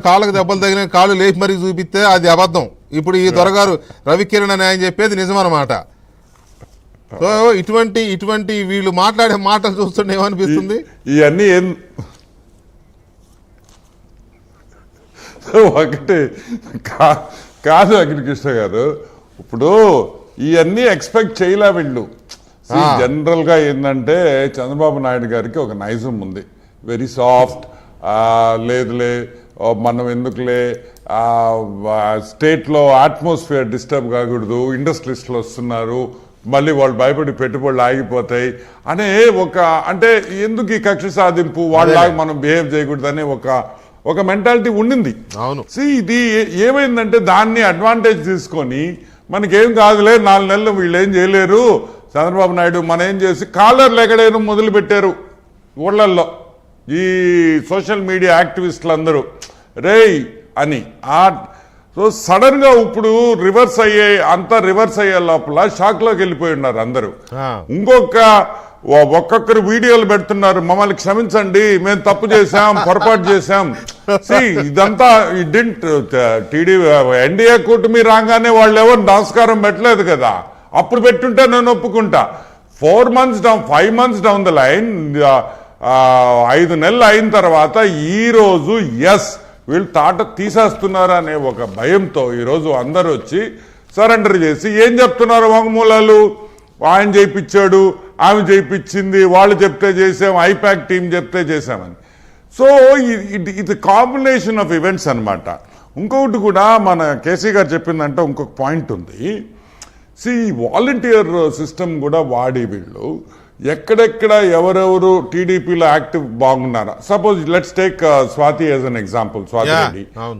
కాళ్ళకు దెబ్బలు తగిన కాళ్ళు లేచి మరీ చూపిస్తే అది అబద్ధం. ఇప్పుడు ఈ దొరగారు రవికిరణ్ అని ఆయన చెప్పేది నిజమన్నమాట. సో ఇటువంటి వీళ్ళు మాట్లాడే మాటలు చూస్తుంటే ఏమనిపిస్తుంది, ఇవన్నీ ఒకటి కాదు అఖిలకృష్ణ గారు, ఇప్పుడు ఇవన్నీ ఎక్స్పెక్ట్ చేయలే వీళ్ళు. జనరల్ గా ఏంటంటే చంద్రబాబు నాయుడు గారికి ఒక నైజం ఉంది, వెరీ సాఫ్ట్. లేదులే మనం ఎందుకులే స్టేట్లో అట్మాస్ఫియర్ డిస్టర్బ్ కాకూడదు, ఇండస్ట్రియలిస్టులు వస్తున్నారు, మళ్ళీ వాళ్ళు భయపడి పెట్టుబడులు ఆగిపోతాయి అనే ఒక, అంటే ఎందుకు ఈ కక్ష సాధింపు, వాళ్ళలాగా మనం బిహేవ్ చేయకూడదనే ఒక మెంటాలిటీ ఉండింది. అవును. ఇది ఏమైందంటే దాన్ని అడ్వాంటేజ్ తీసుకొని మనకేం కాదులే 4 నెలలు వీళ్ళు ఏం చేయలేరు, చంద్రబాబు నాయుడు మనం ఏం చేసి కాలర్లు ఎక్కడైనా మొదలు పెట్టారు ఊళ్ళల్లో ఈ సోషల్ మీడియా యాక్టివిస్టులు అందరూ రేయ్ అని. సో సడన్ గా ఇప్పుడు రివర్స్ అయ్యే లోపల షాక్ లోకి వెళ్ళిపోయి ఉన్నారు అందరూ. ఒక్కొక్కరు వీడియోలు పెడుతున్నారు, మమ్మల్ని క్షమించండి మేము తప్పు చేశాం, పొరపాటు చేశాం. ఇదంతా ఎన్డీఏ కూటమి రాగానే వాళ్ళు ఎవరు నమస్కారం పెట్టలేదు కదా, అప్పుడు పెట్టుంటే నేను ఒప్పుకుంటా. 4 months down 5 months down the line, 5 నెలలు అయిన తర్వాత ఈ రోజు వీళ్ళు తాట తీసేస్తున్నారు అనే ఒక భయంతో ఈరోజు అందరూ వచ్చి సరెండర్ చేసి ఏం చెప్తున్నారు వాంగ్మూలాలు, ఆయన చేయించాడు, ఆమె చేయించింది, వాళ్ళు చెప్తే చేసాం, ఐపాక్ టీం చెప్తే చేసామని. సో ఇది కాంబినేషన్ ఆఫ్ ఈవెంట్స్ అనమాట. ఇంకొకటి కూడా మన కేసీ గారు చెప్పిందంటే ఇంకొక పాయింట్ ఉంది. వాలంటీర్ సిస్టమ్ కూడా వాడి వీళ్ళు ఎక్కడెక్కడ ఎవరెవరు టీడీపీలో యాక్టివ్ బాగున్నారా. Suppose let's take Swathi as an example.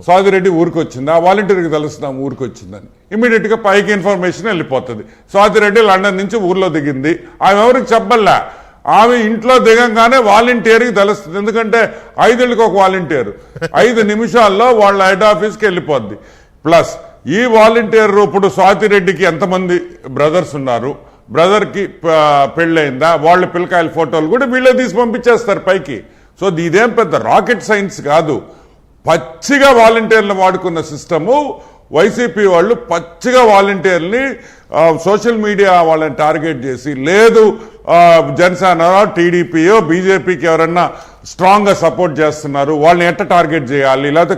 Swathi Reddy ఊరికి వచ్చింది, ఆ వాలంటీర్కి తెలుస్తున్నాం ఊరికి వచ్చిందని, ఇమీడియట్ గా పైకి ఇన్ఫర్మేషన్ వెళ్ళిపోతుంది. స్వాతి రెడ్డి లండన్ నుంచి ఊర్లో దిగింది, ఆమె ఎవరికి చెప్పల్లా, ఆమె ఇంట్లో దిగంగానే వాలంటీర్కి తెలుస్తుంది. ఎందుకంటే 5 ఏళ్ళకి ఒక వాలంటీర్, 5 నిమిషాల్లో వాళ్ళ హెడ్ ఆఫీస్కి వెళ్ళిపోద్ది. ప్లస్ ఈ వాలంటీర్ ఇప్పుడు స్వాతి రెడ్డికి ఎంతమంది బ్రదర్స్ ఉన్నారు, బ్రదర్ కి పెళ్ళయిందా, వాళ్ళ పిల్లకాయల ఫోటోలు కూడా వీళ్ళే తీసి పంపించేస్తారు పైకి. సో ఇదేం పెద్ద రాకెట్ సైన్స్ కాదు. పచ్చిగా వాలంటీర్లు వాడుకున్న సిస్టము. వైసీపీ వాళ్ళు పచ్చిగా వాలంటీర్ని సోషల్ మీడియా వాళ్ళని టార్గెట్ చేసి, లేదు జనసేన టీడీపీయో బీజేపీకి ఎవరన్నా స్ట్రాంగ్ గా సపోర్ట్ చేస్తున్నారు వాళ్ళని ఎట్ట టార్గెట్ చేయాలి, లేకపోతే